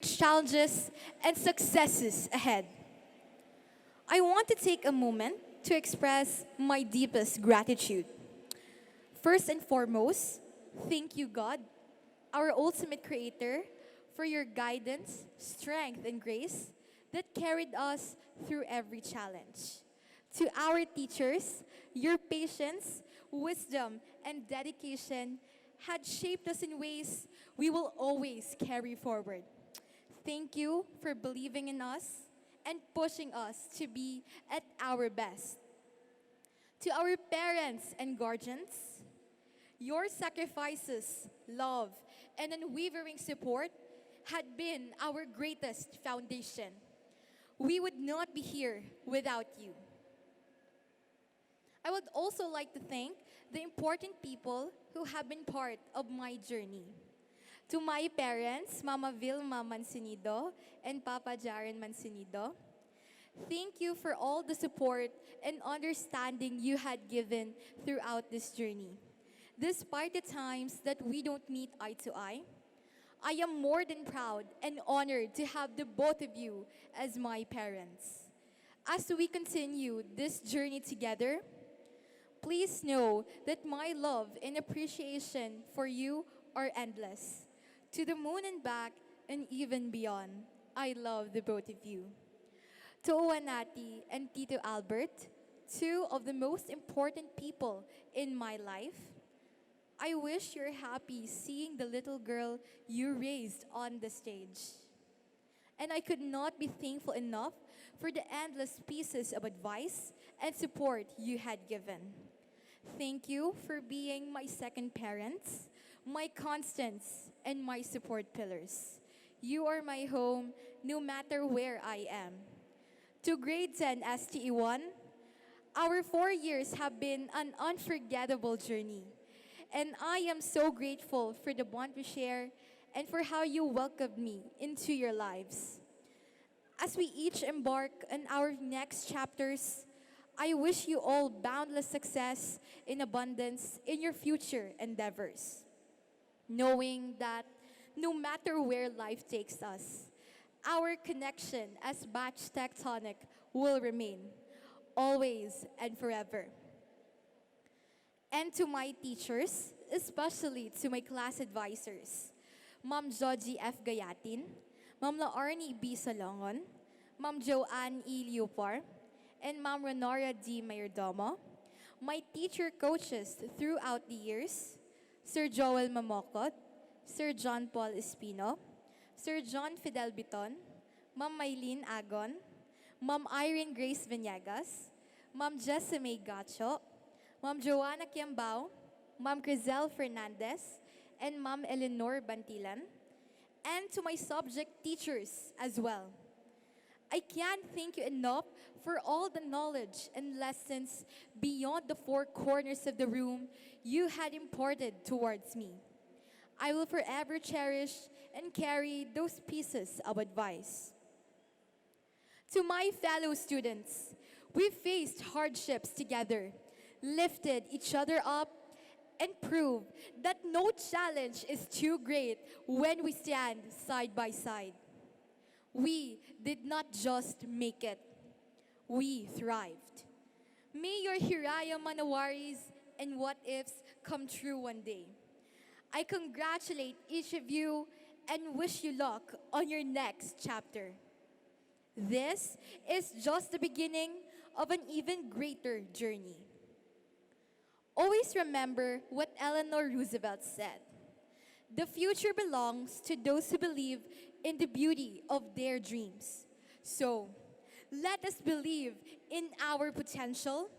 challenges, and successes ahead. I want to take a moment to express my deepest gratitude. First and foremost, thank you, God, our ultimate creator, for your guidance, strength, and grace that carried us through every challenge. To our teachers, your patience, wisdom, and dedication had shaped us in ways we will always carry forward. Thank you for believing in us and pushing us to be at our best. To our parents and guardians, your sacrifices, love, and unwavering support had been our greatest foundation. We would not be here without you. I would also like to thank the important people who have been part of my journey. To my parents, Mama Vilma Mansunido and Papa Jaren Mansunido, thank you for all the support and understanding you had given throughout this journey. Despite the times that we don't meet eye to eye, I am more than proud and honored to have the both of you as my parents. As we continue this journey together, please know that my love and appreciation for you are endless. To the moon and back and even beyond, I love the both of you. To Oanati and Tito Albert, two of the most important people in my life, I wish you're happy seeing the little girl you raised on the stage. And I could not be thankful enough for the endless pieces of advice and support you had given. Thank you for being my second parents, my constants, and my support pillars. You are my home no matter where I am. To grade 10 STE1, our 4 years have been an unforgettable journey. And I am so grateful for the bond we share and for how you welcomed me into your lives. As we each embark on our next chapters, I wish you all boundless success in abundance in your future endeavors, knowing that no matter where life takes us, our connection as Batch Tectonic will remain, always and forever. And to my teachers, especially to my class advisors, Ma'am Joji F. Gayatin, Ma'am Laarni B. Salongon, Ma'am Joanne E. Leopar, and Ma'am Renora D. Mayordomo, my teacher coaches throughout the years, Sir Joel Mamokot, Sir John Paul Espino, Sir John Fidel Biton, Ma'am Maylene Agon, Ma'am Irene Grace Vinegas, Ma'am Jessime Gacho, Ma'am Joanna Kiambao, Ma'am Crizel Fernandez, and Ma'am Eleanor Bantilan, and to my subject teachers as well. I can't thank you enough for all the knowledge and lessons beyond the four corners of the room you had imparted towards me. I will forever cherish and carry those pieces of advice. To my fellow students, we faced hardships together, lifted each other up, and proved that no challenge is too great when we stand side by side. We did not just make it, we thrived. May your Hiraya Manawaris and what ifs come true one day. I congratulate each of you and wish you luck on your next chapter. This is just the beginning of an even greater journey. Always remember what Eleanor Roosevelt said. The future belongs to those who believe in the beauty of their dreams. So, let us believe in our potential,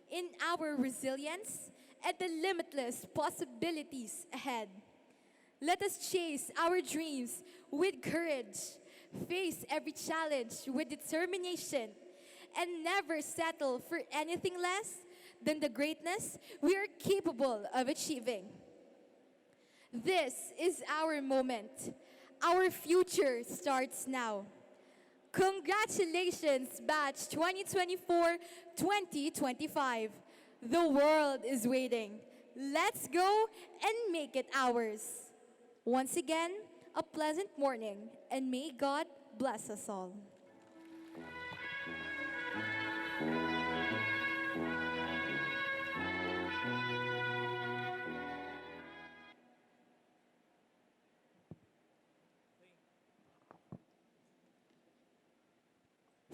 in our resilience, and the limitless possibilities ahead. Let us chase our dreams with courage, face every challenge with determination, and never settle for anything less than the greatness we are capable of achieving. This is our moment. Our future starts now. Congratulations, Batch 2024-2025. The world is waiting. Let's go and make it ours. Once again, a pleasant morning, and may God bless us all.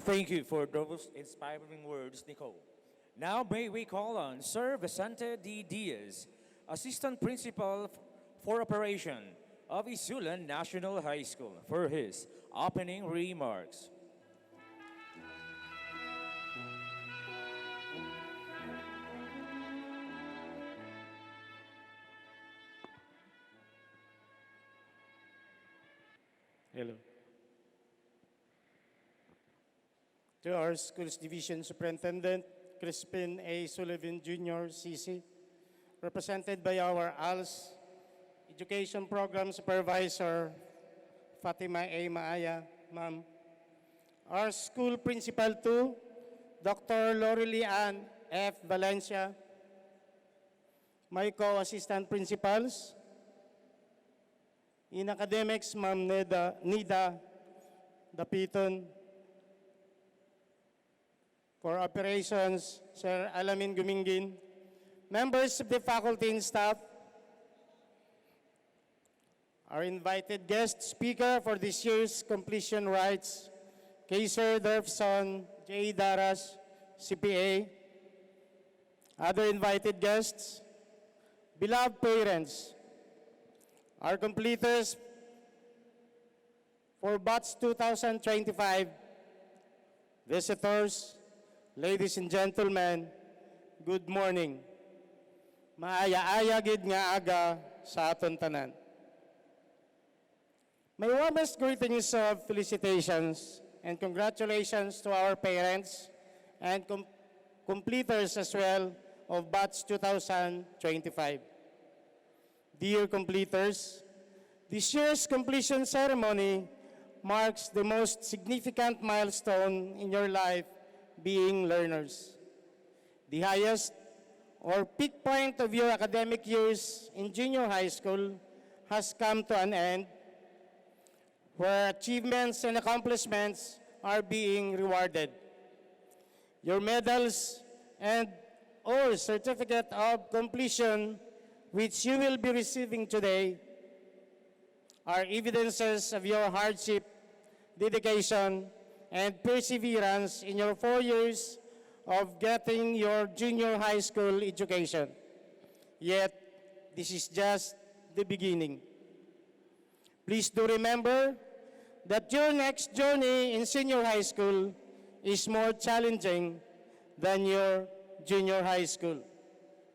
Thank you for those inspiring words, Nicole. Now may we call on Sir Vicente D. Diaz, Assistant Principal for Operation of Isulan National High School, for his opening remarks. Hello. To our Schools Division Superintendent, Crispin A. Sullivan Jr., CC, represented by our ALS Education Program Supervisor, Fatima A. Maaya, ma'am. Our School Principal 2, Dr. Lorely Ann F. Valencia, my co-assistant principals. In academics, Ma'am Nida Dapiton. For operations, Sir Alamin Gumingin. Members of the faculty and staff, our invited guest speaker for this year's completion rites, Kaiser Derfson J. Daras, CPA. Other invited guests, beloved parents, our completers for batch 2025, visitors, ladies and gentlemen, good morning. Maaya-aya gid nga aga sa aton tanan. My warmest greetings of felicitations and congratulations to our parents and completers as well of batch 2025. Dear completers, this year's completion ceremony marks the most significant milestone in your life being learners. The highest or peak point of your academic years in junior high school has come to an end, where achievements and accomplishments are being rewarded. Your medals and or certificate of completion, which you will be receiving today, are evidences of your hardship, dedication, and perseverance in your 4 years of getting your junior high school education. Yet, this is just the beginning. Please do remember that your next journey in senior high school is more challenging than your junior high school.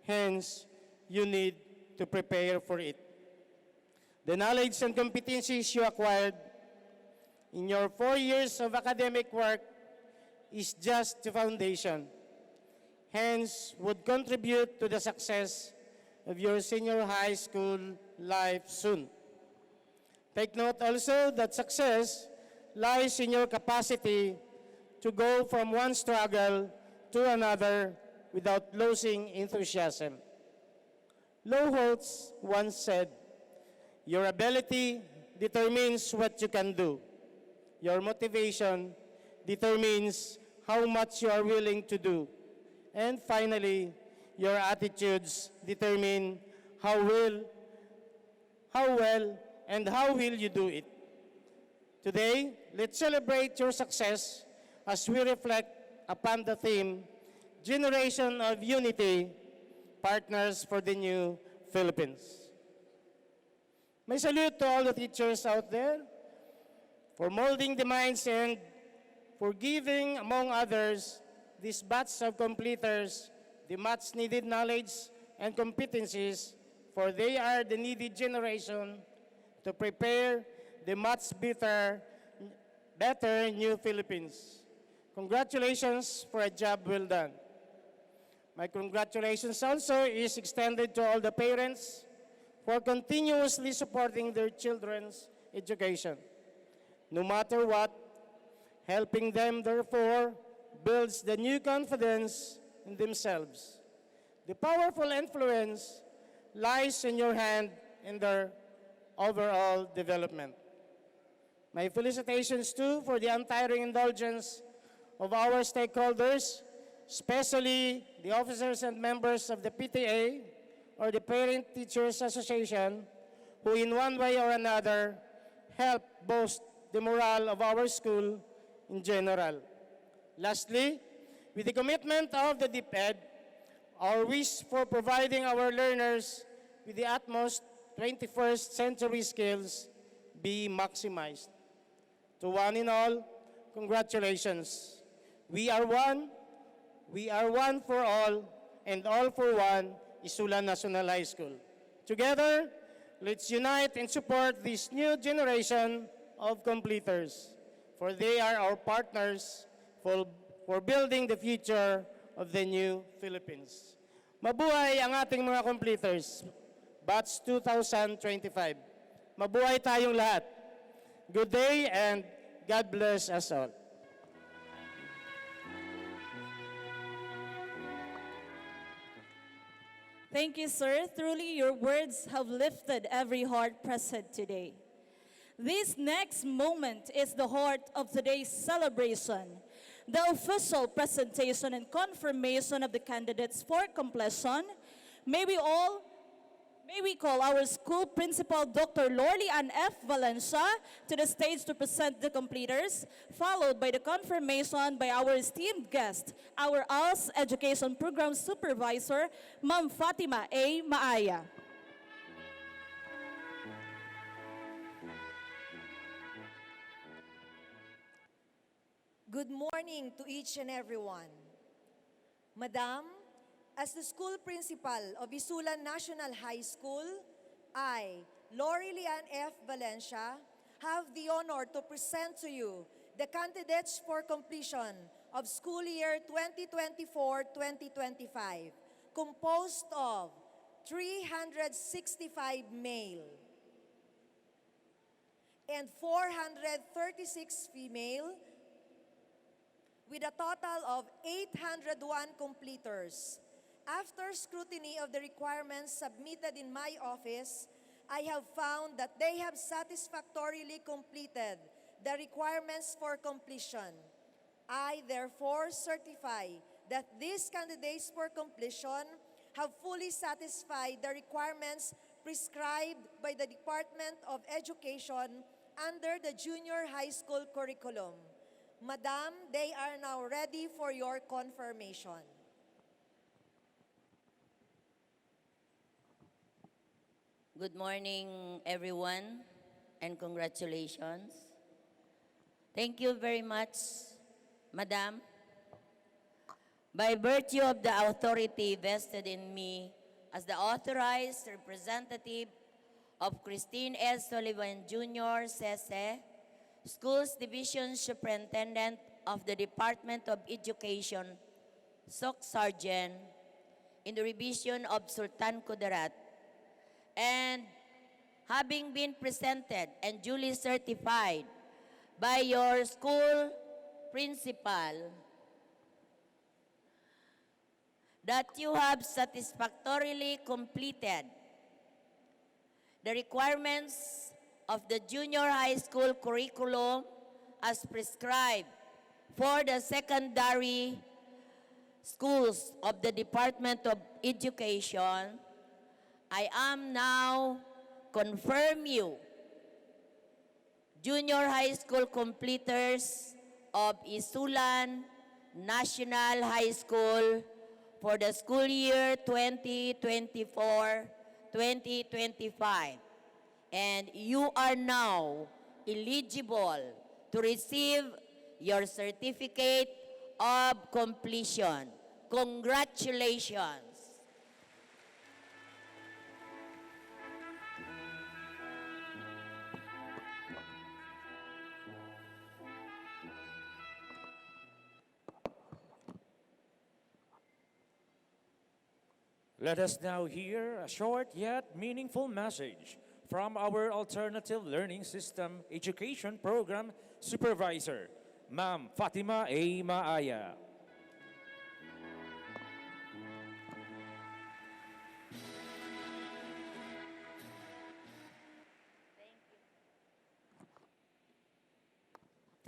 Hence, you need to prepare for it. The knowledge and competencies you acquired in your 4 years of academic work is just the foundation. Hence, would contribute to the success of your senior high school life soon. Take note also that success lies in your capacity to go from one struggle to another without losing enthusiasm. Low Holtz once said, "Your ability determines what you can do. Your motivation determines how much you are willing to do. And finally, your attitudes determine how well, and how will you do it." Today, let's celebrate your success as we reflect upon the theme, Generation of Unity, Partners for the New Philippines. May salute to all the teachers out there for molding the minds and for giving, among others, this batch of completers the much needed knowledge and competencies, for they are the needed generation to prepare the much better new Philippines. Congratulations for a job well done. My congratulations also is extended to all the parents for continuously supporting their children's education. No matter what, helping them, therefore, builds the new confidence in themselves. The powerful influence lies in your hand and their overall development. My felicitations too for the untiring indulgence of our stakeholders, especially the officers and members of the PTA or the Parent Teachers Association, who in one way or another help boost the morale of our school in general. Lastly, with the commitment of the DepEd, our wish for providing our learners with the utmost 21st century skills be maximized. To one and all, congratulations. We are one for all, and all for one, Isulan National High School. Together, let's unite and support this new generation of completers, for they are our partners for building the future of the new Philippines. Mabuhay ang ating mga completers, Batch 2025. Mabuhay tayong lahat. Good day and God bless us all. Thank you, sir. Truly, your words have lifted every heart present today. This next moment is the heart of today's celebration, the official presentation and confirmation of the candidates for completion. May we call our school principal, Dr. Lorly Ann F. Valencia, to the stage to present the completers, followed by the confirmation by our esteemed guest, our ALS Education Program Supervisor, Ma'am Fatima A. Maaya. Good morning to each and everyone. Madam, as the school principal of Isulan National High School, I, Lori Lian F. Valencia, have the honor to present to you the candidates for completion of school year 2024-2025, composed of 365 male and 436 female, with a total of 801 completers. After scrutiny of the requirements submitted in my office, I have found that they have satisfactorily completed the requirements for completion. I therefore certify that these candidates for completion have fully satisfied the requirements prescribed by the Department of Education under the junior high school curriculum. Madam, they are now ready for your confirmation. Good morning, everyone, and congratulations. Thank you very much, Madam. By virtue of the authority vested in me as the authorized representative of Christine S. Sullivan Jr., Sese, Schools Division Superintendent of the Department of Education, SOC Sergeant, in the revision of Sultan Kudarat, and having been presented and duly certified by your school principal that you have satisfactorily completed the requirements of the junior high school curriculum as prescribed for the secondary schools of the Department of Education, I am now confirm you junior high school completers of Isulan National High School for the school year 2024-2025. And you are now eligible to receive your certificate of completion. Congratulations. Let us now hear a short yet meaningful message from our Alternative Learning System Education Program Supervisor, Ma'am Fatima A. Maaya.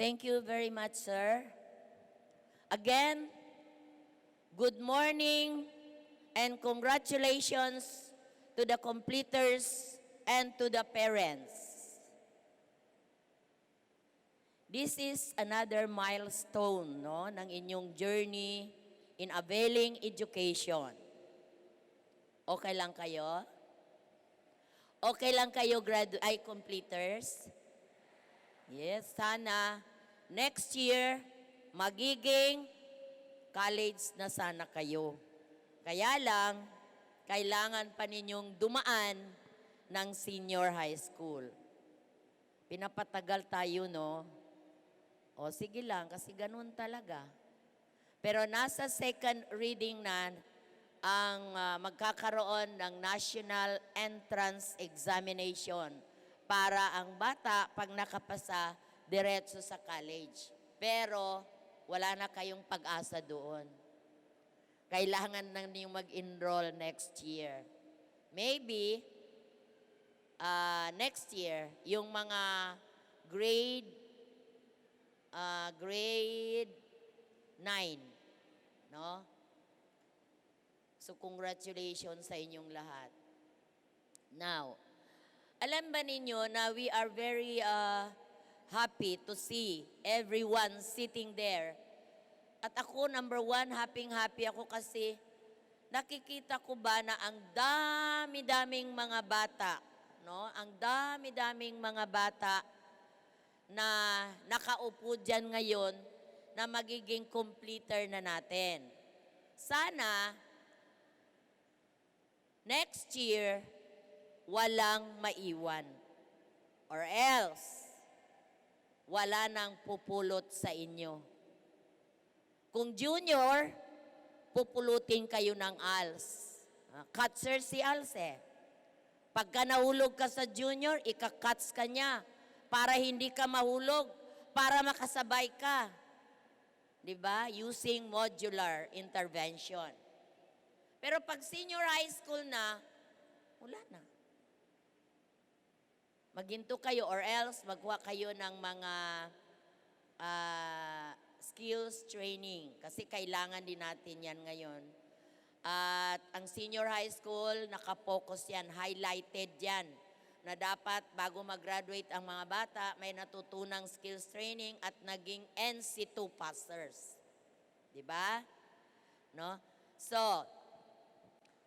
Thank you very much, sir. Again, good morning and congratulations to the completers and to the parents. This is another milestone, no, ng inyong journey in availing education. Okay lang kayo? Okay lang kayo completers? Yes, sana next year magiging college na sana kayo. Kaya lang, kailangan pa ninyong dumaan ng senior high school. Pinapatagal tayo, no? O sige lang, kasi ganun talaga. Pero nasa second reading na ang magkakaroon ng National Entrance Examination para ang bata, pag nakapasa, diretso sa college. Pero wala na kayong pag-asa doon. Kailangan na niyong mag-enroll next year. Maybe, next year, yung mga grade 9, no? So, congratulations sa inyong lahat. Now, alam ba ninyo na we are very happy to see everyone sitting there. At ako, number one, happy ako kasi nakikita ko ba na ang dami-daming mga bata, no? Ang dami-daming mga bata na nakaupo dyan ngayon na magiging completer na natin. Sana, next year, walang maiwan. Or else, wala nang pupulot sa inyo. Kung junior, pupulutin kayo ng ALS. Cuts si ALS eh. Pagka nahulog ka sa junior, ika-cuts ka niya para hindi ka mahulog, para makasabay ka. Diba? Using modular intervention. Pero pag senior high school na, wala na. Maginto kayo or else magkuha kayo ng mga skills training kasi kailangan din natin yan ngayon. At ang senior high school, nakapokus yan, highlighted yan, na dapat bago mag-graduate ang mga bata, may natutunang skills training at naging NC2 passers. Diba? No? So,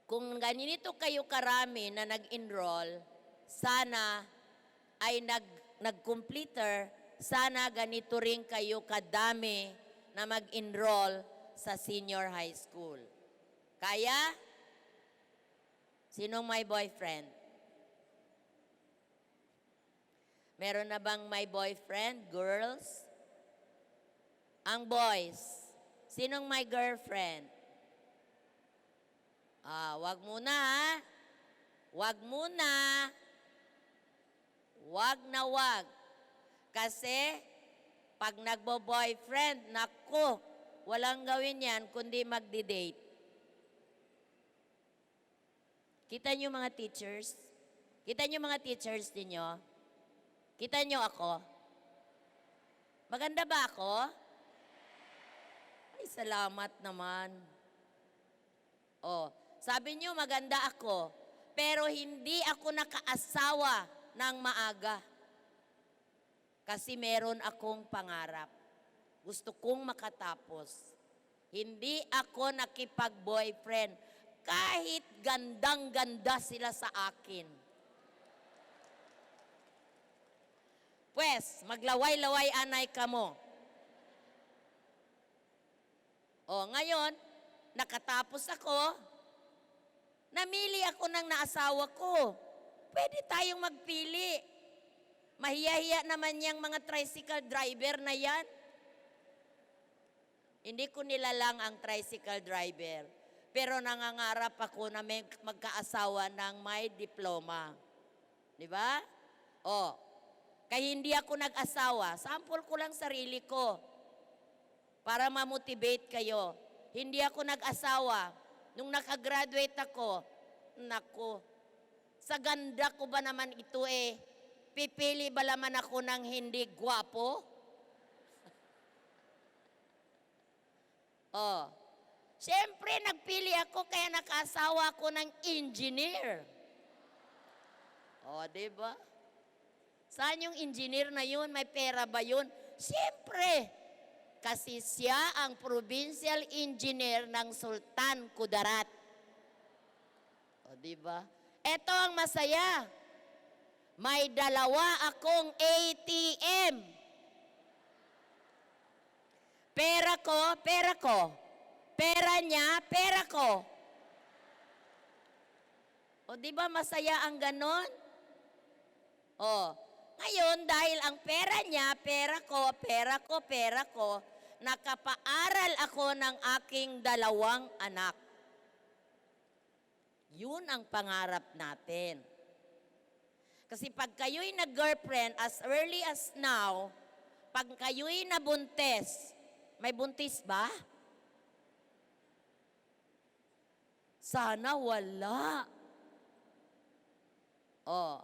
kung ganito kayo karami na nag-enroll, sana ay nag-completer, sana ganito rin kayo kadami na mag-enroll sa senior high school. Kaya? Sinong may boyfriend? Meron na bang may boyfriend? Girls? Ang boys? Sinong may girlfriend? Wag muna ha. Wag muna. Wag na wag. Kasi, pag nagbo-boyfriend, naku, walang gawin yan kundi magdi-date. Kita niyo mga teachers? Kita niyo mga teachers ninyo? Kita niyo ako? Maganda ba ako? Ay, salamat naman. Sabi niyo maganda ako, pero hindi ako nakaasawa ng maaga. Kasi meron akong pangarap. Gusto kong makatapos. Hindi ako nakipag-boyfriend kahit gandang-ganda sila sa akin. Pues, maglaway-laway anay ka mo. Ngayon, nakatapos ako, namili ako ng naasawa ko. Pwede tayong magpili. Mahiya-hiya naman yung mga tricycle driver na yan. Hindi ko nilalang ang tricycle driver. Pero nangangarap ako na may magkaasawa ng may diploma. Di ba? Kaya hindi ako nag-asawa. Sample ko lang sarili ko. Para ma-motivate kayo. Hindi ako nag-asawa. Nung nakagraduate ako, naku, sa ganda ko ba naman ito pipili ba naman ako ng hindi gwapo? Oh. Siyempre, nagpili ako kaya nakasawa ako ng engineer. O, di ba? Saan yung engineer na yun? May pera ba yun? Siyempre, kasi siya ang provincial engineer ng Sultan Kudarat. O, di ba? Ito ang masaya. May dalawa akong ATM. Pera ko, pera ko. Pera niya, pera ko. O di ba masaya ang ganon? O, ngayon dahil ang pera niya, pera ko, pera ko, pera ko, nakapaaral ako ng aking 2 anak. Yun ang pangarap natin. Kasi pag kayo'y nag-girlfriend as early as now, pag kayo'y nabuntis, may buntis ba? Sana wala. Oh.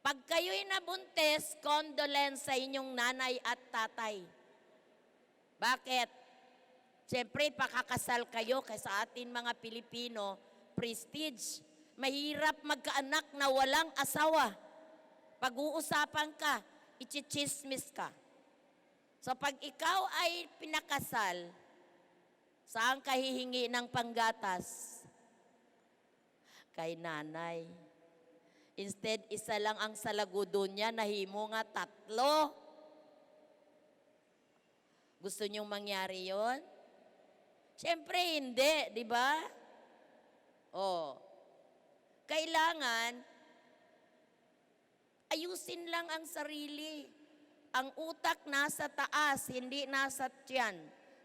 Pag kayo'y nabuntis, condolence sa inyong nanay at tatay. Bakit? Siyempre, pakakasal kayo kaysa atin mga Pilipino, prestige. Mahirap magkaanak na walang asawa. Pag-uusapan ka, ichichismis ka. So pag ikaw ay pinakasal, saan ka hihingi ng panggatas? Kay nanay. Instead, isa lang ang salagudo niya, nahimo nga 3. Gusto niyong mangyari yon? Siyempre hindi, di ba? Oh. Kailangan, ayusin lang ang sarili. Ang utak nasa taas, hindi nasa tiyan.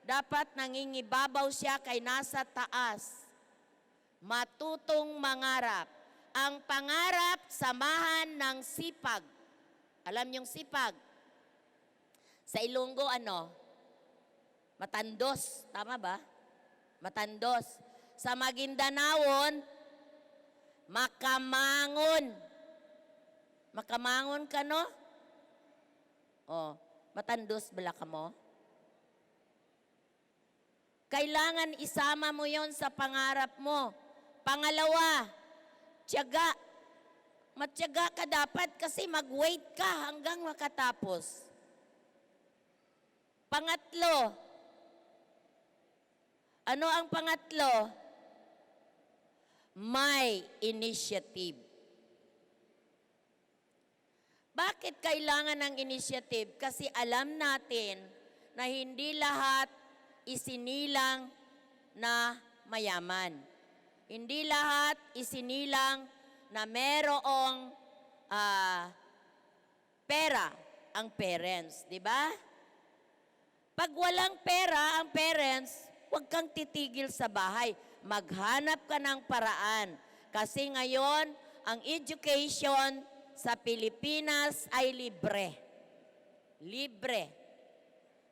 Dapat nangingibabaw siya kay nasa taas. Matutong mangarap. Ang pangarap, samahan ng sipag. Alam niyong sipag? Sa Ilonggo, ano? Matandos. Tama ba? Matandos. Sa Maguindanaon, makamangon. Makamangon ka, no? Oh, matandos bala ka mo? Kailangan isama mo yon sa pangarap mo. Pangalawa, tiyaga. Matyaga ka dapat kasi mag-wait ka hanggang makatapos. Pangatlo, ano ang pangatlo? May initiative. Bakit kailangan ng initiative? Kasi alam natin na hindi lahat isinilang na mayaman. Hindi lahat isinilang na merong pera ang parents, di ba? Pag walang pera ang parents, huwag kang titigil sa bahay. Maghanap ka ng paraan. Kasi ngayon, ang education sa Pilipinas ay libre. Libre.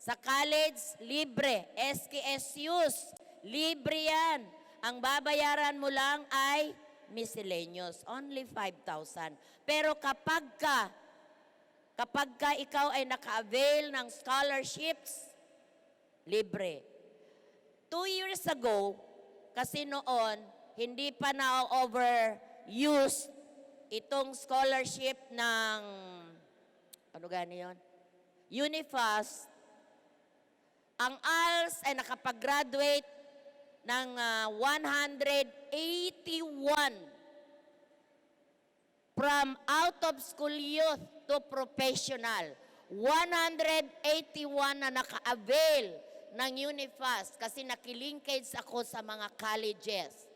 Sa college, libre. SKSUs, libre yan. Ang babayaran mo lang ay miscellaneous, only 5,000. Pero kapag ka ikaw ay naka-avail ng scholarships, libre. 2 years ago, kasi noon, hindi pa na-overuse itong scholarship ng, ano gani yun? Unifast. Ang ALS ay nakapag-graduate ng 181 from out-of-school youth to professional. 181 na naka-avail ng Unifast kasi nakilinkage ako sa mga colleges.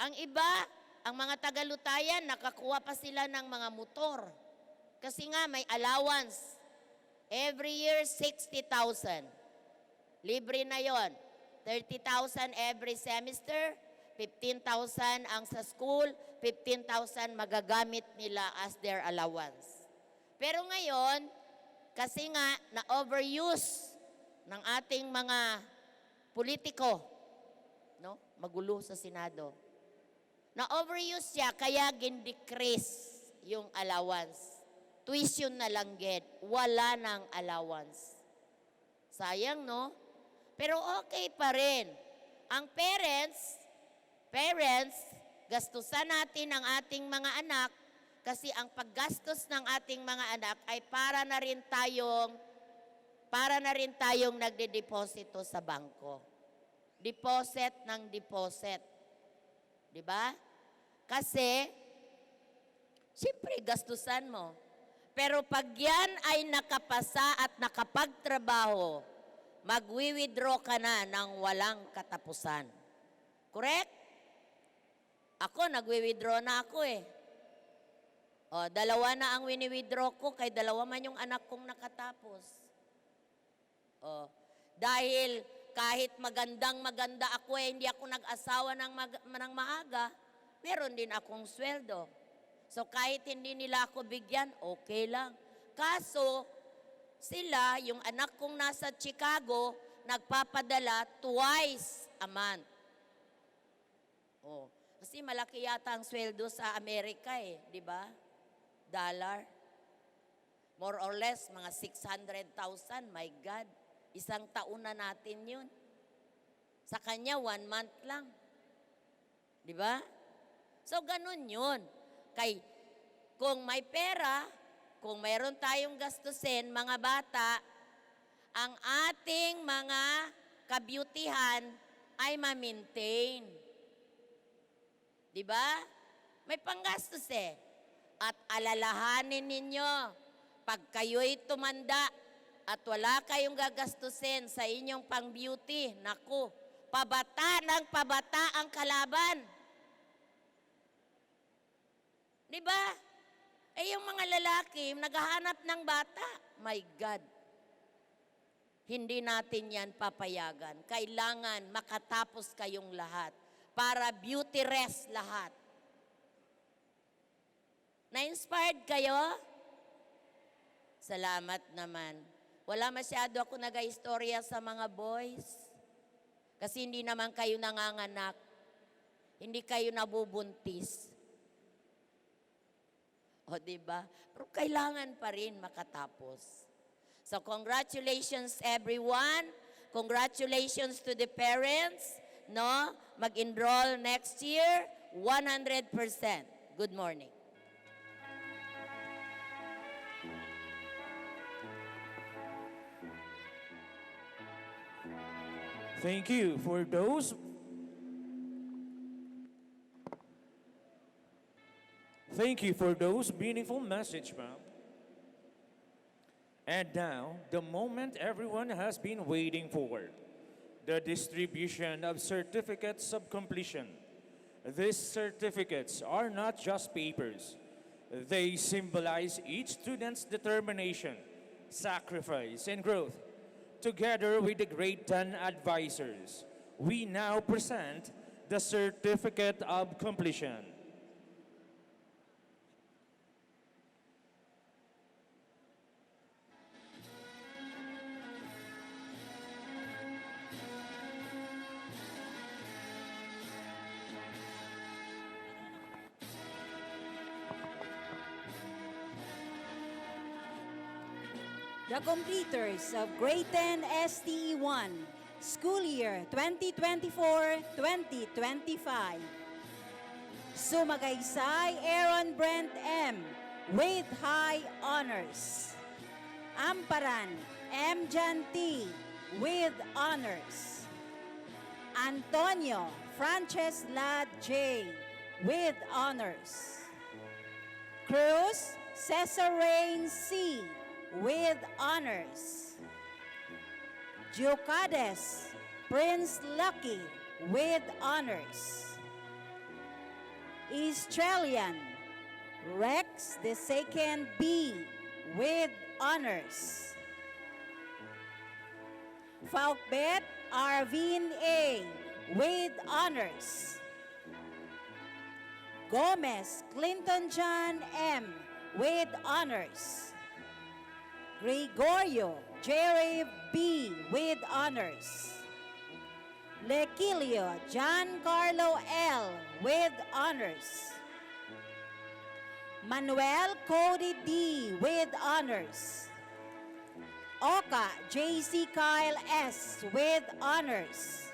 Ang iba, ang mga Tagalutayan, nakakuha pa sila ng mga motor. Kasi nga may allowance. Every year, 60,000. Libre na yon. 30,000 every semester, 15,000 ang sa school, 15,000 magagamit nila as their allowance. Pero ngayon, kasi nga na-overuse ng ating mga politiko, no? Magulo sa Senado. Na-overuse siya, kaya gin-decrease yung allowance. Tuition na lang get, wala ng allowance. Sayang, no? Pero okay pa rin. Ang parents, gastusan natin ang ating mga anak kasi ang paggastos ng ating mga anak ay para na rin tayong nagde-deposito sa bangko. Deposit ng deposit. Di ba? Kasi, siyempre, gastusan mo. Pero pag yan ay nakapasa at nakapagtrabaho, magwi-withdraw ka na ng walang katapusan. Correct? Ako, nagwi-withdraw na ako eh. O, 2 na ang wini-withdraw ko, kay 2 man yung anak kong nakatapos. O, dahil kahit maganda ako eh, hindi ako nag-asawa ng maaga, meron din akong sweldo. So kahit hindi nila ako bigyan, okay lang. Kaso, sila, yung anak kong nasa Chicago, nagpapadala twice a month. Oh, kasi malaki yata ang sweldo sa Amerika eh, di ba? Dollar. More or less, mga 600,000, my God. Isang taon na natin yun. Sa kanya, 1 month lang. Di ba? So, ganun yun. Kay, kung may pera, kung mayroon tayong gastusin, mga bata, ang ating mga kabutihan ay ma-maintain. Di ba? May panggastos eh. At alalahanin ninyo, pag kayo'y tumanda at wala kayong gagastusin sa inyong pang-beauty, naku, pabata ng pabata ang kalaban. Di ba? Eh yung mga lalaki, naghahanap ng bata. My God. Hindi natin yan papayagan. Kailangan makatapos kayong lahat para beauty rest lahat. Na-inspired kayo? Salamat naman. Wala masyado ako nag-istorya sa mga boys. Kasi hindi naman kayo nanganganak. Hindi kayo nabubuntis. O, diba? Pero kailangan pa rin makatapos. So, congratulations everyone. Congratulations to the parents. No? Mag-enroll next year, 100%. Good morning. Thank you for those. Thank you for those meaningful message, ma'am. And now, the moment everyone has been waiting for, the distribution of certificates of completion. These certificates are not just papers. They symbolize each student's determination, sacrifice, and growth. Together with the Grade 10 advisors, we now present the Certificate of Completion. The completers of Grade 10 STE1, school year 2024-2025. Sumagaysay Aaron Brent M. with high honors. Amparan M. Jan T. with honors. Antonio Frances Lad J. with honors. Cruz Cesar Rain C. with honors. Giocades Prince Lucky with honors. Australian Rex II B with honors. Falkbet Arvin A with honors. Gomez Clinton John M with honors. Gregorio Jerry B with honors. Lequilio Giancarlo L with honors. Manuel Cody D with honors. Oka JC Kyle S. with honors.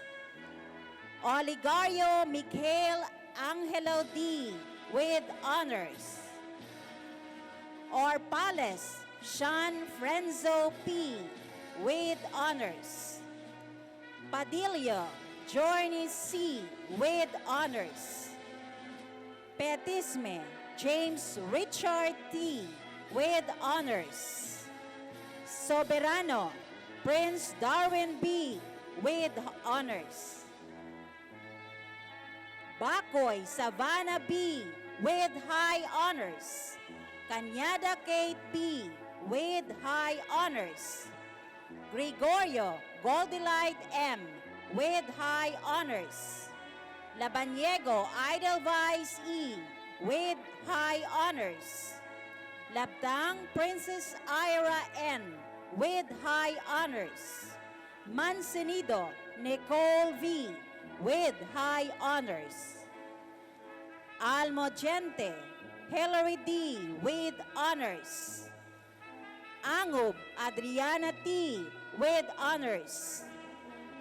Oligario Mikhail Angelo D. with honors. Orpales Sean Frenzo P. with honors. Padilla Journey C. with honors. Petisme James Richard T. with honors. Soberano Prince Darwin B. with honors. Bacoy Savannah B. with high honors. Cañada Kate B. with high honors. Gregorio Goldelight M. with high honors. Labanyego Edelweiss E. with high honors. Labdang Princess Ira N. with high honors. Mansenido Nicole V. with high honors. Almogente Hillary D. with honors. Angub Adriana T. with honors.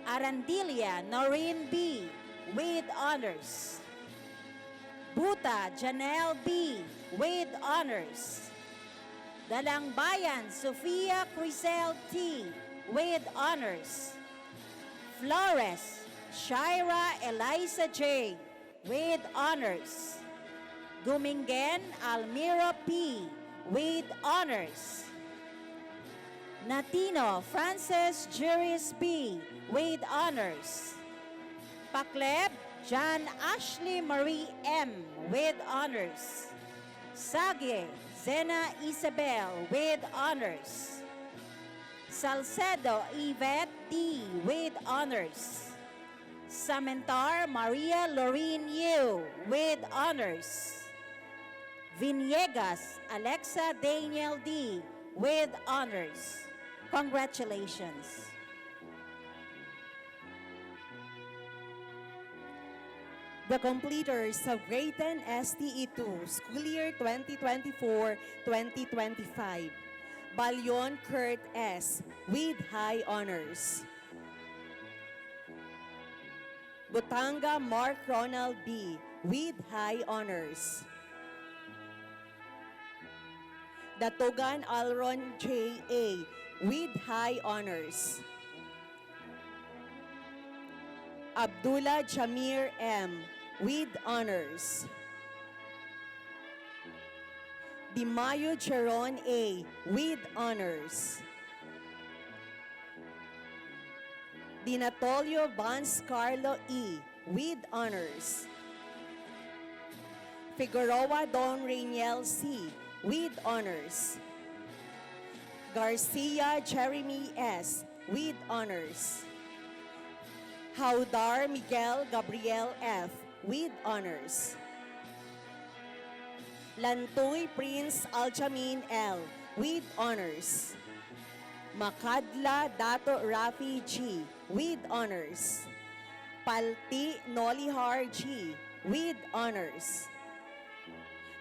Arandilia Noreen B. with honors. Buta Janelle B. with honors. Dalangbayan Sofia Crisel T. with honors. Flores Shira Eliza J. with honors. Dumingen Almira P. with honors. Natino Frances Juris B. with honors. Pakleb John Ashley Marie M. with honors. Sage Zena Isabel with honors. Salcedo Yvette D. with honors. Samentar Maria Lorene Yu with honors. Viniegas Alexa Daniel D. with honors. Congratulations. The completers of Grade 10 STE2 School Year 2024-2025. Balyon Kurt S. with high honors. Butanga Mark Ronald B. with high honors. Datogan Alron J. A. with high honors. Abdullah Jamir M. with honors. Dimayo Cheron A. with honors. Dinatolio Vance Carlo E. with honors. Figueroa Don Rainiel C. with honors. Garcia Jeremy S. with honors. Haudar Miguel Gabriel F. with honors. Lantoy Prince Aljamin L. with honors. Makadla Dato Rafi G. with honors. Palti Nolihar G. with honors.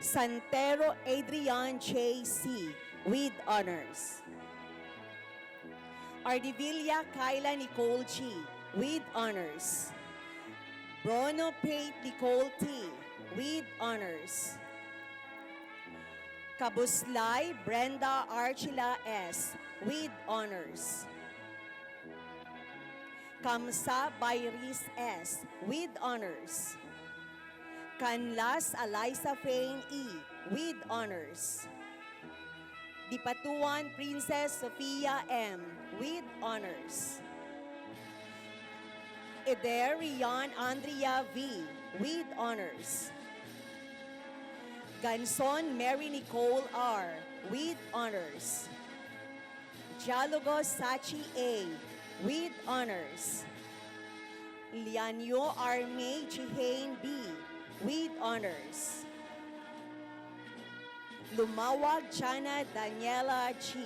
Santero Adrian J. C. with honors. Ardevilla Kyla Nicole G. with honors. Bruno Pate Nicole T. with honors. Kabuslay Brenda Archila S. with honors. Kamsa Bayris S. with honors. Canlas Eliza Fain E. with honors. Dipatuan Princess Sofia M. with honors. Eder Rian Andrea V. with honors. Ganson Mary Nicole R. with honors. Dialogo Sachi A. with honors. Lianyo Arme Chihane B. with honors. Lumawag Jana Daniela G.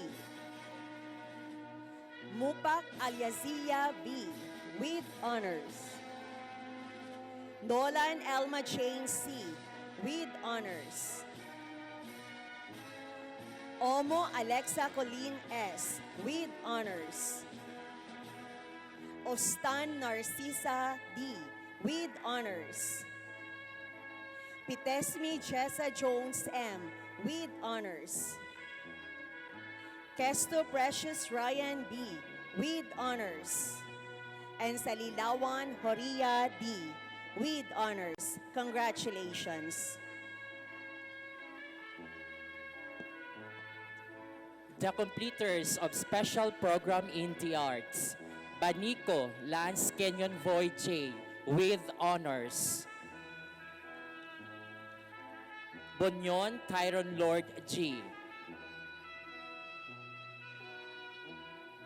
Mupak Aliazia B. with honors. Nolan Elma Jane C. with honors. Omo Alexa Colleen S. with honors. Ostan Narcisa D. with honors. Pitesmi Jessa Jones M. with honors. Kesto Precious Ryan B. with honors. And Salilawan Horia D. with honors. Congratulations. The completers of Special Program in the Arts, Banico Lance Kenyon Voy J. with honors. Bonyon Tyron Lord G.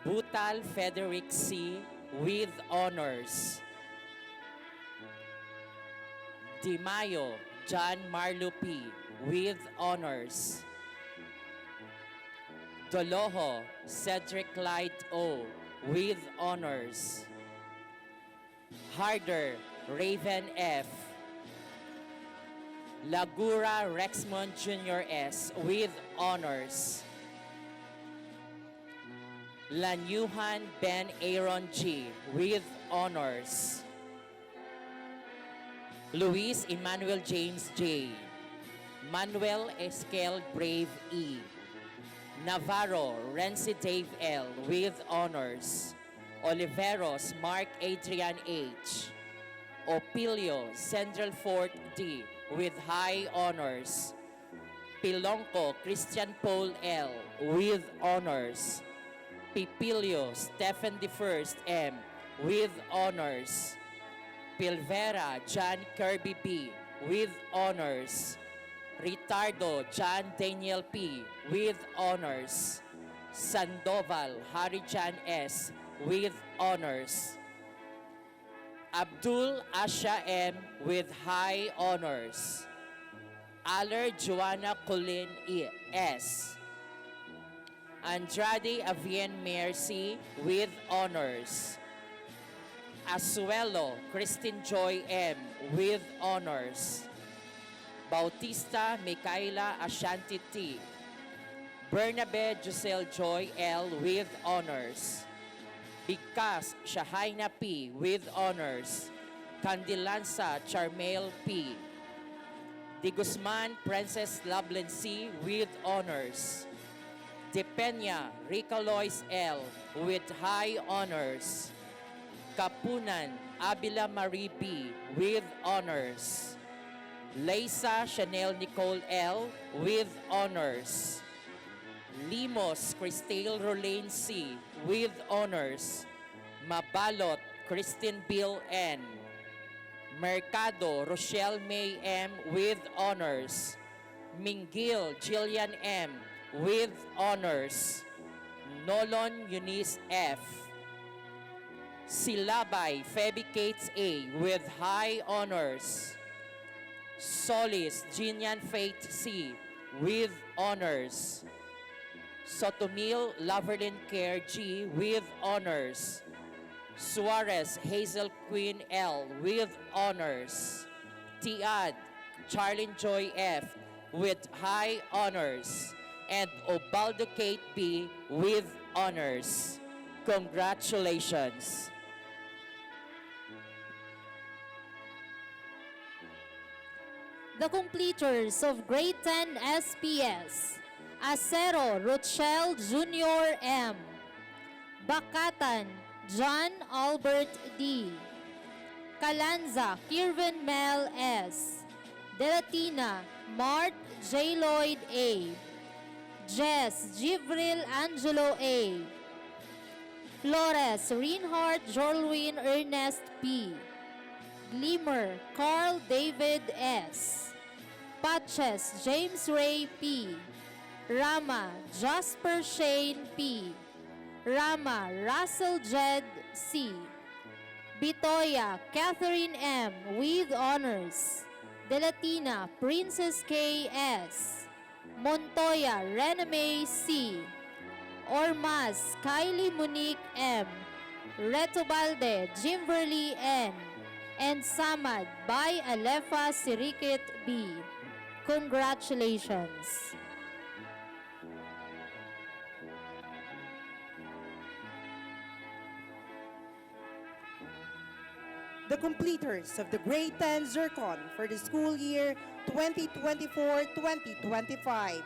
Butal Frederick C. with honors. Di Mayo John Marlo P. with honors. Doloho Cedric Clyde O. with honors. Harder Raven F. Lagura Rexmond Jr. S. with honors. Lanyuhan Ben Aaron G. with honors. Luis Emmanuel James J. Manuel Esquel Brave E. Navarro Renzi Dave L. with honors. Oliveros Mark Adrian H. Opilio Central Fort D. with high honors. Pilonco Christian Paul L. with honors. Pipilio Stephen the First M. with honors. Pilvera John Kirby B. with honors. Ritardo John Daniel P. with honors. Sandoval Harry John S. with honors. Abdul Asha M. with high honors. Aller Joanna Colin E. S. Andrade Avien Mercy with honors. Asuelo Christine Joy M. with honors. Bautista Micaela Ashanti T. Bernabe Giselle Joy L. with honors. Bigkas Shahaina P. with honors. Candilanza Charmael P. De Guzman Princess Loveland C. with honors. De Peña Rica Lois L. with high honors. Kapunan Abila Marie B. with honors. Leisa Chanel Nicole L. with honors. Limos Cristale Rolane C. with honors. Mabalot Christine Bill N. Mercado Rochelle May M. with honors. Mingil Jillian M. with honors. Nolon Eunice F. Silabay Feby Kates A. with high honors. Solis Jinian Faith C. with honors. Sotomil Loverlin Care G. with honors. Suarez Hazel Queen L. with honors. Tiad Charlene Joy F. with high honors. And Obaldo Kate B. with honors. Congratulations. The completers of Grade 10 SPS, Acero Rochelle Jr. M. Bakatan John Albert D. Calanza Kirvin Mel S. Delatina Mart J. Lloyd A. Jess Jivril Angelo A. Flores Reinhardt Jorlwin Ernest P. Glimmer Carl David S. Patches James Ray P. Rama Jasper Shane P. Rama Russell Jed C. Bitoya Catherine M. with honors. Delatina Princess K. S. Montoya Rename C. Ormas Kylie Monique M. Retobalde Jimberly N. And Samad by Alefa Sirikit B. Congratulations. the completers of the Grade 10 Zircon for the school year 2024-2025.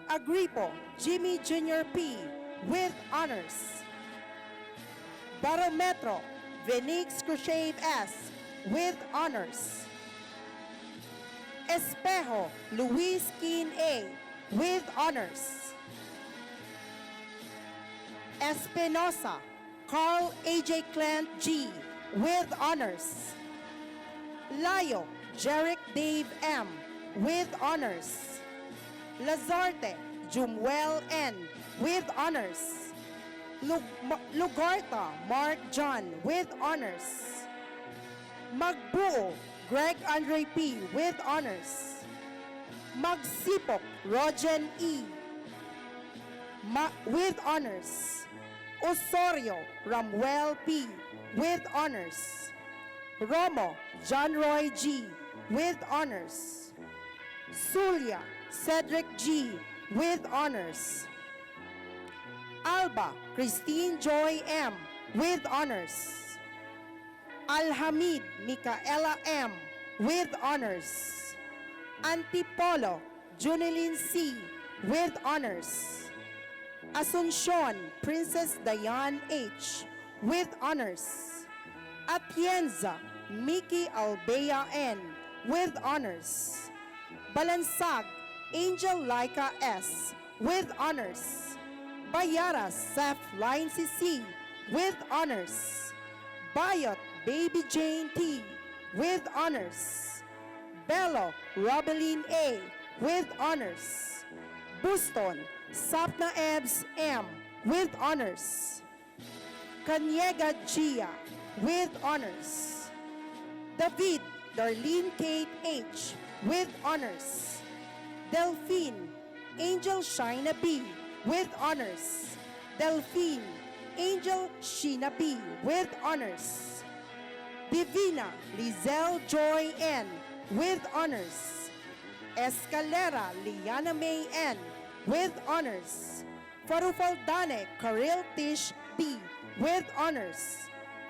Agripo Jimmy Jr. P. with honors. Barometro Venix Crushave S. with honors. Espejo Luis Kin A. with honors. Espinosa Carl A.J. Clant G. with honors. Layo Jeric Dave M. with honors. Lazarte Jumwell N. with honors. Lugarta Mark John with honors. Magbuo Greg Andre P. with honors. Magsipok Rogen E. with honors. Osorio Ramuel P. with honors. Romo John Roy G. with honors. Sulia Cedric G. with honors. Alba Christine Joy M. with honors. Alhamid Micaela M. with honors. Antipolo Junilin C. with honors. Asuncion Princess Diane H. with honors. Atienza Mickey Albea N. with honors. Balansag Angel Laika S. with honors. Bayara Seth Line CC with honors. Bayot Baby Jane T. with honors. Bello Robeline A. with honors. Buston Sapna Ebs M. with honors. Kanyega Gia with honors. David Darlene Kate H. with honors. Delphine Angel Shina B. with honors. Delphine Angel Sheena B. with honors. Divina Lizelle Joy N. with honors. Escalera Liana May N. with honors. Farufaldane Karil Tish B. with honors.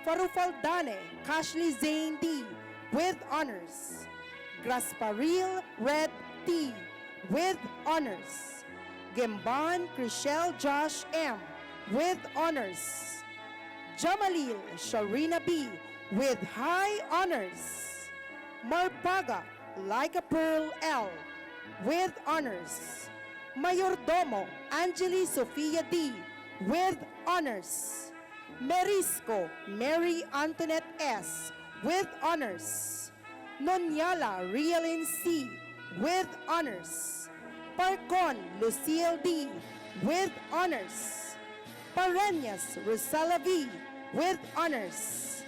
Farufaldane Kashley Zane D. with honors. Grasparil Red T. with honors. Gemban Chriselle Josh M. with honors. Jamalil Sharina B. with high honors. Marpaga Like a Pearl L. with honors. Mayordomo Angeli Sofia D. with honors. Merisco Mary Antoinette S. with honors. Nonyala Rialin C. with honors. Parcon Lucille D. with honors. Pareñas Rosala V. with honors.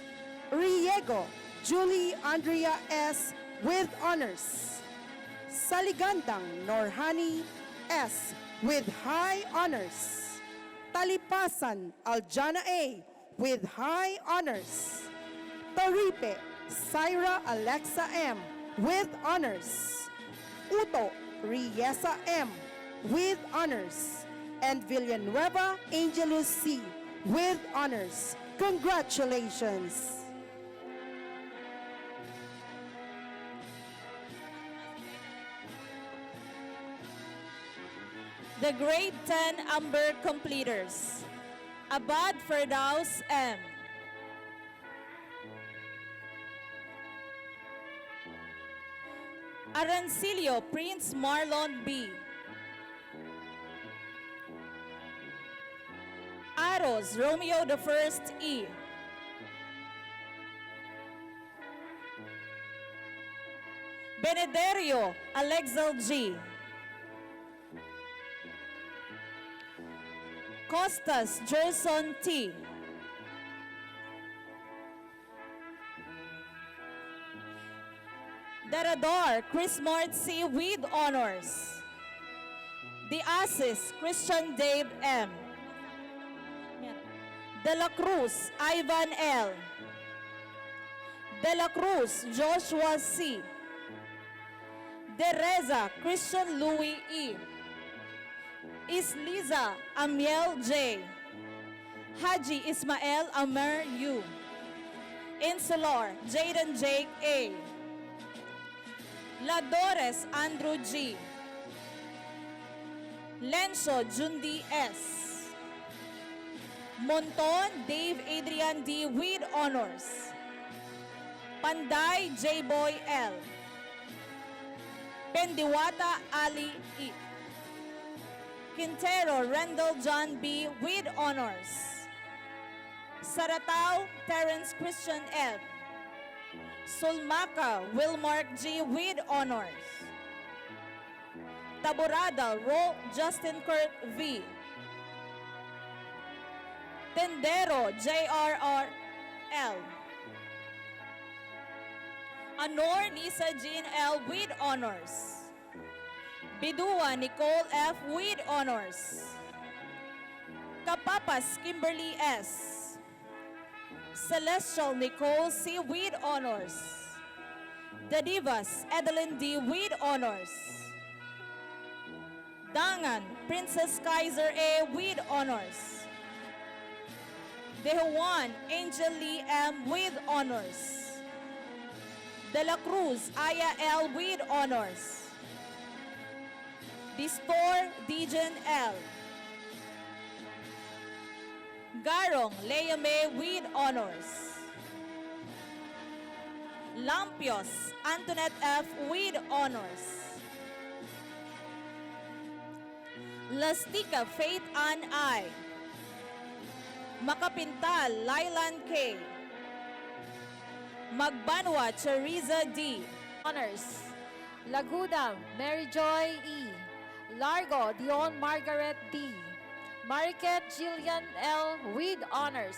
Riego Julie Andrea S. with honors. Saligandang Norhani S. with high honors. Talipasan Aljana A. with high honors. Taripe Syra Alexa M. with honors. Uto Riesa M. with honors. And Villanueva Angelus C. with honors. Congratulations! The Grade 10 Amber Completers. Abad Firdaus M. Arancilio Prince Marlon B. Aros Romeo the First E. Benederio Alexel G. Costas Gerson T. Derador Chris Mart C. with honors. The Assis Christian Dave M. De La Cruz Ivan L. De La Cruz Joshua C. De Reza Christian Louis E. Isliza Amiel J. Haji Ismael Amer U. Insular, Jaden Jake A. Ladores, Andrew G. Lenso, Jundi S. Monton, Dave Adrian D. with honors. Panday, J. Boy L. Pendiwata, Ali E. Quintero, Rendell John B. with honors. Saratao, Terence Christian L. Sulmaca, Wilmark G. with honors. Taborada, Ro. Justin Kurt V. Tendero, JRR L. Anor, Nisa Jean L. with honors. Bidua, Nicole F. with honors. Kapapas, Kimberly S. Celestial, Nicole C. with honors. The Divas, Edeline D. with honors. Dangan, Princess Kaiser A. with honors. De Juan, Angel Lee M. with honors. De la Cruz, Aya L. with honors. Distor, Dijon L. Garong, Leia May with honors. Lampios, Antoinette F. with honors. Lastica, Faith Ann I. Makapintal, Lylan K. Magbanwa, Teresa D. Honors. Lagudam, Mary Joy E. Largo, Dion Margaret D. Mariket Jillian L. with honors.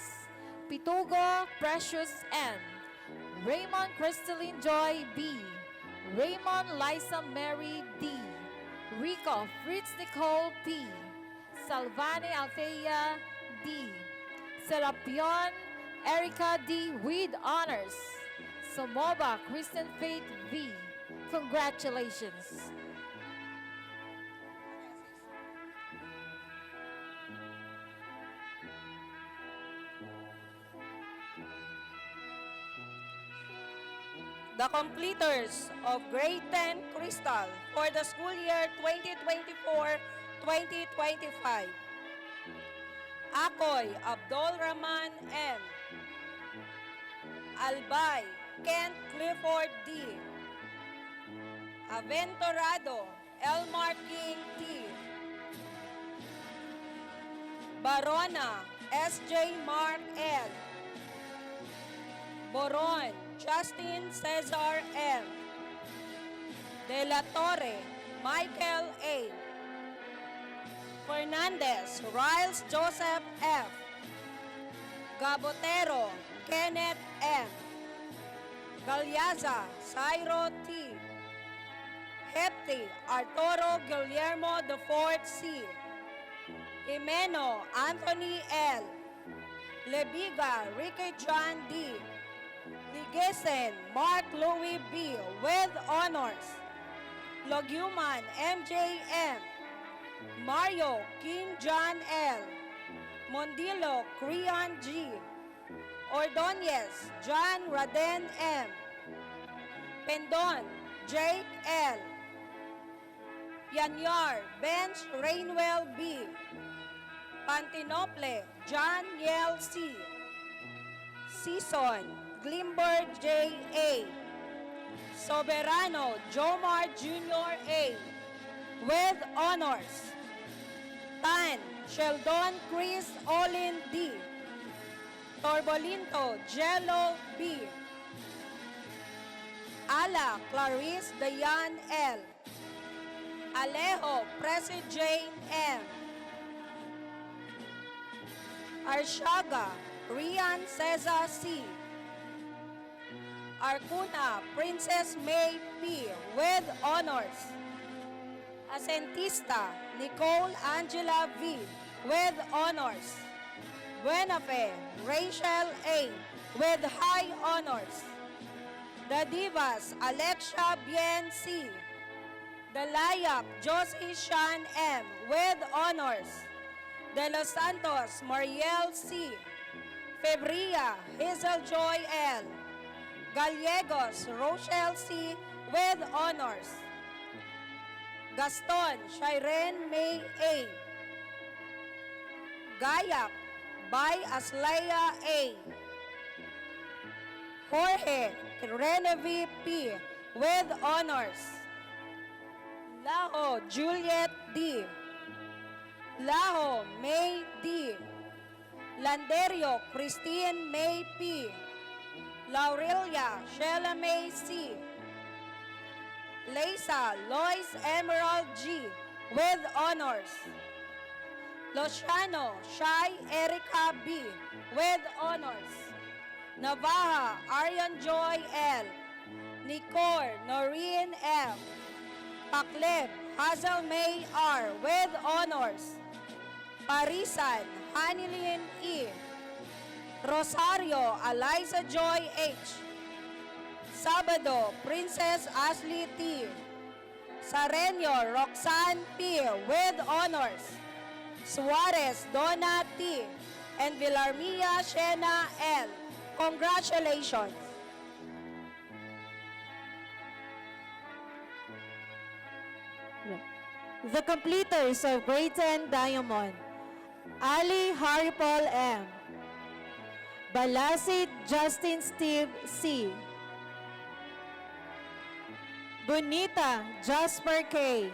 Pitugo, Precious N. Raymond Crystalline Joy B. Raymond Liza Mary D. Rico Fritz Nicole P. Salvane Althea D. Serapion Erica D. with honors. Samoba Kristen Faith V. Congratulations. The completers of Grade 10 Crystal for the school year 2024-2025. Akoy Abdul Rahman M. Albay Kent Clifford D. Aventurado Elmar King T. Barona S.J. Mark L. Boron Justin Cesar M. De la Torre Michael A. Fernandez Riles Joseph F. Gabotero Kenneth M. Galyaza Cairo T. Hepti Arturo Guillermo IV C. Imeno Anthony L. Lebiga Ricky John D. Ligesen Mark Louis B. with honors. Loguman MJ M. Mario King John L. Mondilo Creon G. Ordonez John Raden M. Pendon Jake L. Yanyar Bench Rainwell B. Pantinople John Yel C. Season Glimber J. A. Soberano Jomar Jr. A. with honors. Tan Sheldon Chris Olin D. Torbolinto Jello B. Ala Clarice Dayan L. Alejo Presi Jane M. Arshaga Rian Cesar C. Arcuna Princess May P. with honors. Asentista Nicole Angela V. with honors. Buenafe Rachel A. with high honors. The Divas Alexia Bien C. The Layak Josie Shan M. with honors. De Los Santos Mariel C. Febria Hazel Joy L. Gallegos Rochelle C. with honors. Gaston Shireen May A. Gayak by Aslaya A. Jorge Renevi P. with honors. Laho Juliet D. Laho May D. Landerio Christine May P. Laurelia Sheila May C. Leisa Lois Emerald G. with honors. Luciano Shai Erica B. with honors. Navaja Aryan Joy L. Nicor Noreen M. Pakleb Hazel May R. with honors. Parisan Hanilin E. Rosario Eliza Joy H. Sabado Princess Ashley T. Sareño Roxanne P. with honors. Suarez Donna T. and Villarmia Shena L. Congratulations. The completers of grade 10 Diamond, Ali Haripol M. Balasit Justin Steve C. Bonita Jasper K.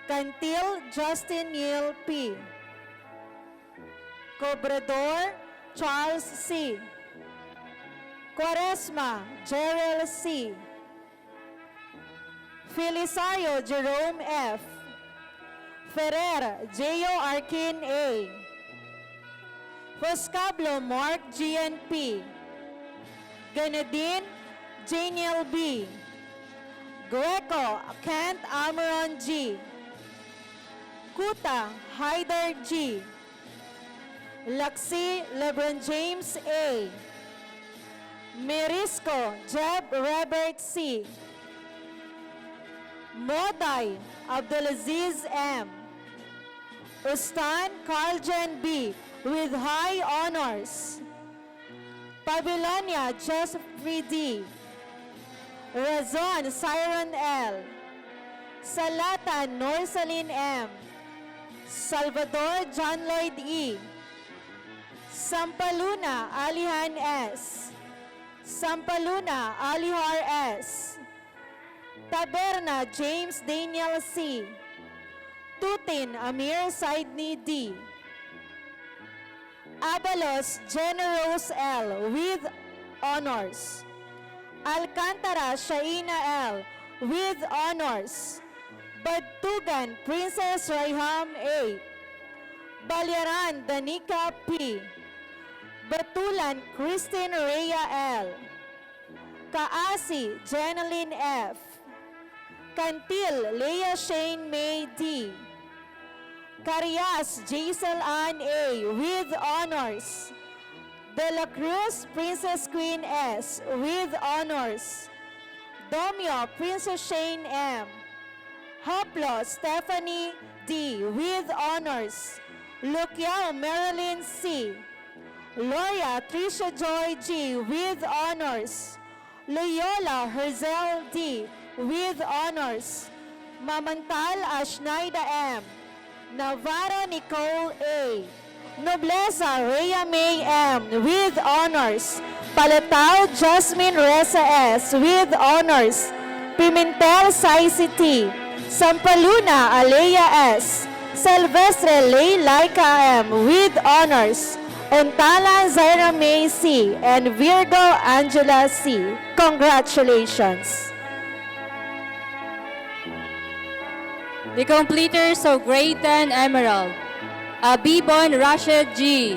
Cantil Justin Neil P. Cobrador Charles C. Quaresma Gerald C. Felisario Jerome F. Ferrer J.O. Arkin A. Foscablo Mark GNP. Ganadine Janiel B. Greco Kent Amaron G. Kuta Hyder G. Laxi Lebron James A. Merisco Jeb Robert C. Moday Abdulaziz M. Ustan Carljan B. with high honors. Babylonia Jeffrey D. Razon Siren L. Salatan Norsalin M. Salvador John Lloyd E. Sampaluna Alihan S. Sampaluna Alihar S. Taberna James Daniel C. Tutin Amir Saidni D. Abalos Generos L. with honors. Alcantara Shaina L. with honors. Badtugan Princess Raiham A. Balyaran Danica P. Batulan Christine Rhea L. Kaasi Jeneline F. Cantil Leah Shane May D. Carias Jaisal Ann A. with honors. De La Cruz Princess Queen S. with honors. Domio Princess Shane M. Hoplo Stephanie D. with honors. Luciao Marilyn C. Loria Tricia Joy G. with honors. Loyola Herzel D. with honors. Mamantal Ashnaida M. Navarro Nicole A. Nobleza Rhea May M. with honors. Palatao Jasmine Reza S. with honors. Pimentel Saisi T. Sampaluna Alea S. Silvestre Lay Laika M. with honors. Ontala Zaira May C. and Virgo Angela C. Congratulations. The completers of grade 10 Emerald, Abibon Rashid G.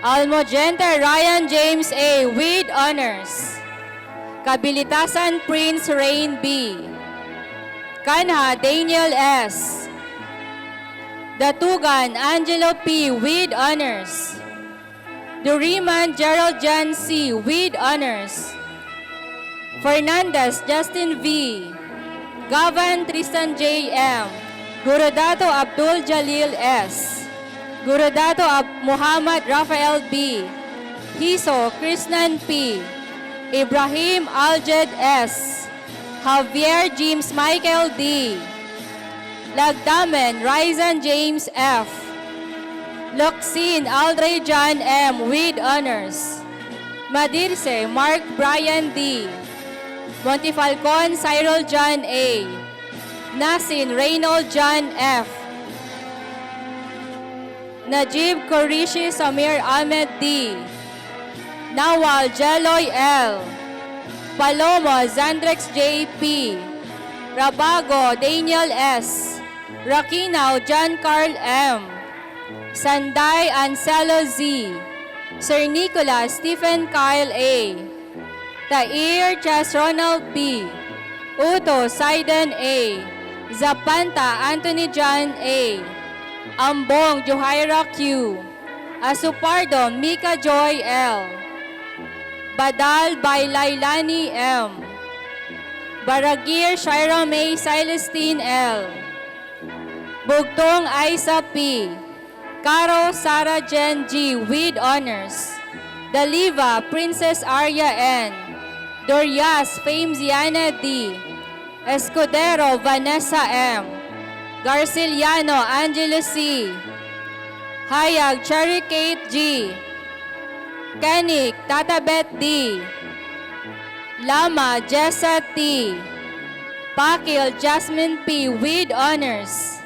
Almogenter Ryan James A. with honors. Kabilitasan Prince Rain B. Kanha Daniel S. Datugan Angelo P. with honors. Duriman Gerald Jan C. with honors. Fernandez Justin V. Gavan Tristan J. M. Gurudato Abdul Jalil S. Gurudato Muhammad Rafael B. Hiso Krishnan P. Ibrahim Aljed S. Javier James Michael D. Lagdamen Ryzan James F. Loxin Aldray John M. with honors. Madirse Mark Brian D. Montifalcon Cyril John A. Nasin Reynold John F. Najib Kurishi Samir Ahmed D. Nawal Jeloy L. Palomo Zandrex J.P. Rabago Daniel S. Rakinaw John Carl M. Sanday Anselo Z. Sir Nicholas Stephen Kyle A. Tair Chas Ronald B. Uto Saiden A. Zapanta Anthony John A. Ambong Johaira Q. Asupardo Mika Joy L. Badal Bailailani M. Baragir Shaira May Celestine L. Bugtong Aisa P. Caro Sara Jen G. with honors. Daliva Princess Arya N. Dorias Famesiana D. Escudero Vanessa M. Garciliano Angelo C. Hayag Cherry Kate G. Kenik Tatabet D. Lama Jessa T. Pakil Jasmine P. with honors.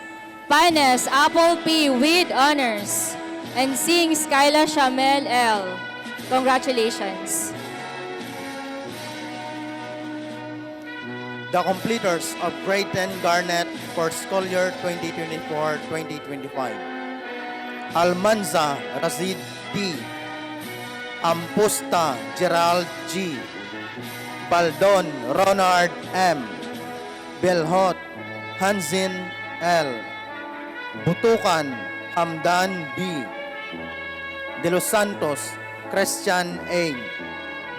Panes Apple P. with honors. And Sing Skyla Shamel L. Congratulations. The completers of grade 10 Garnet for school year 2024-2025. Almanza Razid D. Ampusta Gerald G. Baldon Ronald M. Belhot Hanzin L. Butukan Hamdan B. De Los Santos Christian A.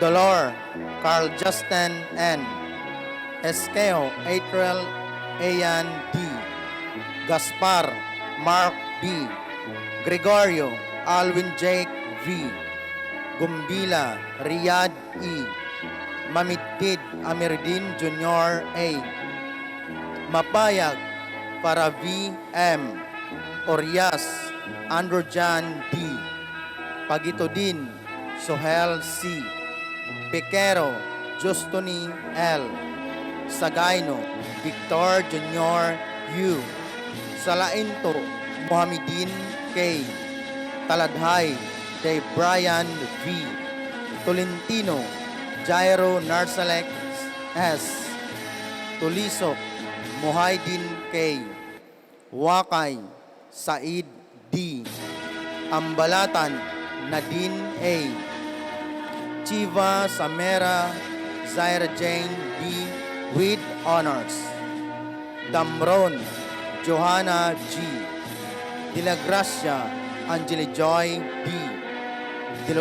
Dolor Carl Justin N. Esqueo April Ayan D. Gaspar Mark B. Gregorio Alwin Jake V. Gumbila Riyad E. Mamitid Amirdin Jr. A. Mapayag para V. M. Orias Androjan D. Pagitodin Sohel C. Pequero Justoni L. Sagayno Victor Jr. U. Salainto Mohamedin K. Taladhay de Brian V. Tolentino Jairo Narsalek S. Tulisok Muhaydin K. Wakay Said D. Ambalatan Nadine A. Chiva Samera Zaira Jane B. with honors. Damron Johanna G. De La Gracia Angeli Joy B.